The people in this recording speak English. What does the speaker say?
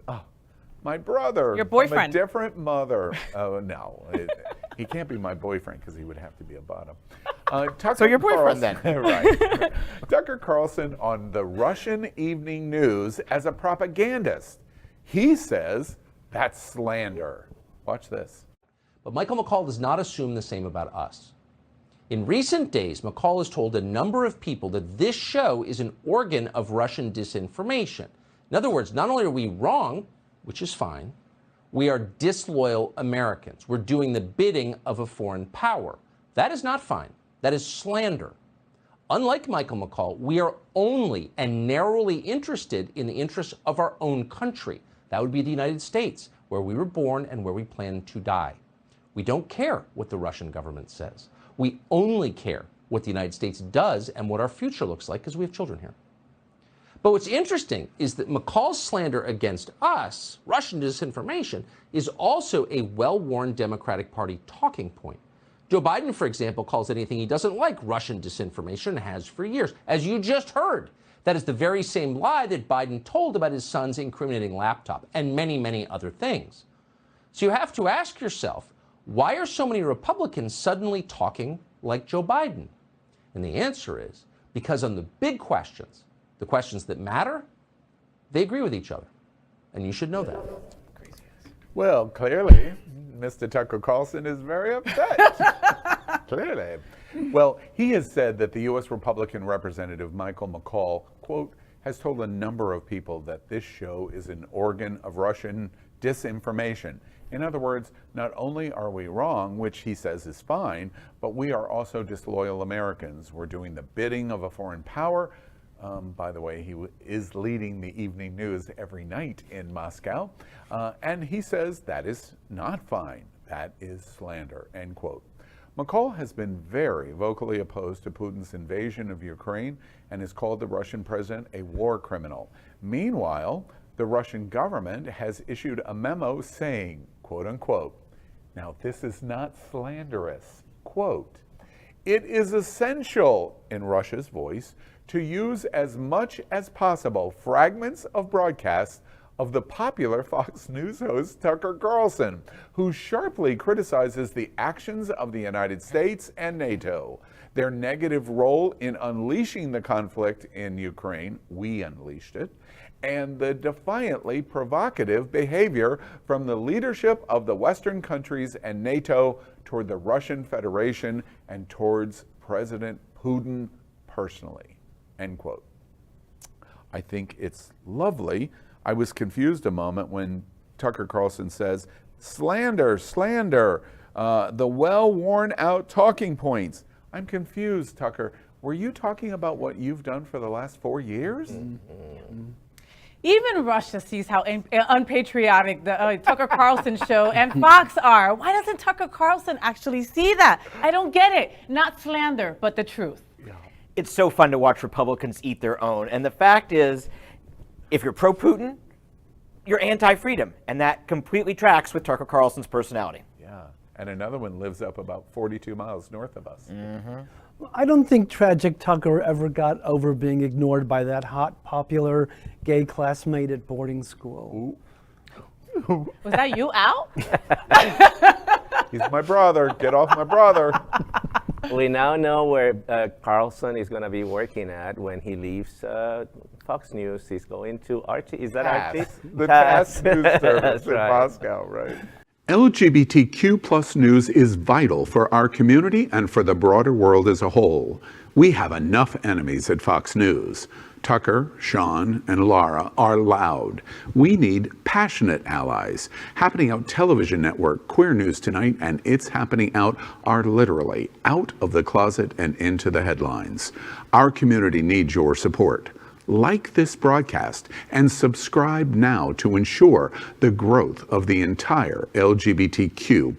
Oh, my brother. Your boyfriend. I'm a different mother. Oh, no. He can't be my boyfriend because he would have to be a bottom. So your boyfriend then. Right. Tucker Carlson on the Russian evening news as a propagandist. He says that's slander. Watch this. But Michael McCaul does not assume the same about us. In recent days, McCaul has told a number of people that this show is an organ of Russian disinformation. In other words, not only are we wrong, which is fine, we are disloyal Americans. We're doing the bidding of a foreign power. That is not fine. That is slander. Unlike Michael McCaul, we are only and narrowly interested in the interests of our own country. That would be the United States, where we were born and where we plan to die. We don't care what the Russian government says. We only care what the United States does and what our future looks like because we have children here. But what's interesting is that McCaul's slander against us, Russian disinformation, is also a well-worn Democratic Party talking point. Joe Biden, for example, calls anything he doesn't like Russian disinformation and has for years. As you just heard, that is the very same lie that Biden told about his son's incriminating laptop and many, many other things. So you have to ask yourself, why are so many Republicans suddenly talking like Joe Biden? And the answer is because on the big questions, the questions that matter, they agree with each other. And you should know that. Well, clearly, Mr. Tucker Carlson is very upset. Clearly. Well, he has said that the U.S. Republican Representative Michael McCaul, quote, has told a number of people that this show is an organ of Russian disinformation. In other words, not only are we wrong, which he says is fine, but we are also disloyal Americans. We're doing the bidding of a foreign power. By the way, he is leading the evening news every night in Moscow. And he says that is not fine. That is slander, end quote. McCaul has been very vocally opposed to Putin's invasion of Ukraine and has called the Russian president a war criminal. Meanwhile, the Russian government has issued a memo saying, quote unquote, now this is not slanderous, quote, it is essential, in Russia's voice, to use as much as possible fragments of broadcasts of the popular Fox News host Tucker Carlson, who sharply criticizes the actions of the United States and NATO, their negative role in unleashing the conflict in Ukraine, we unleashed it, and the defiantly provocative behavior from the leadership of the Western countries and NATO toward the Russian Federation and towards President Putin personally, end quote. I think it's lovely. I was confused a moment when Tucker Carlson says, slander, slander, the well-worn out talking points. I'm confused, Tucker. Were you talking about what you've done for the last 4 years? Mm-hmm. Even Russia sees how unpatriotic the Tucker Carlson show and Fox are. Why doesn't Tucker Carlson actually see that? I don't get it. Not slander, but the truth. Yeah. It's so fun to watch Republicans eat their own. And the fact is, if you're pro-Putin, you're anti-freedom. And that completely tracks with Tucker Carlson's personality. Yeah, and another one lives up about 42 miles north of us. Mm-hmm. I don't think Tragic Tucker ever got over being ignored by that hot, popular gay classmate at boarding school. Was that you, Al? He's my brother. Get off my brother. We now know where Carlson is going to be working at when he leaves Fox News. He's going to RT. Is that RT? The TASS news service in Moscow, right? LGBTQ plus news is vital for our community and for the broader world as a whole. We have enough enemies at Fox News. Tucker, Sean, and Laura are loud. We need passionate allies. Happening Out Television Network, Queer News Tonight, and It's Happening Out are literally out of the closet and into the headlines. Our community needs your support. Like this broadcast and subscribe now to ensure the growth of the entire LGBTQ+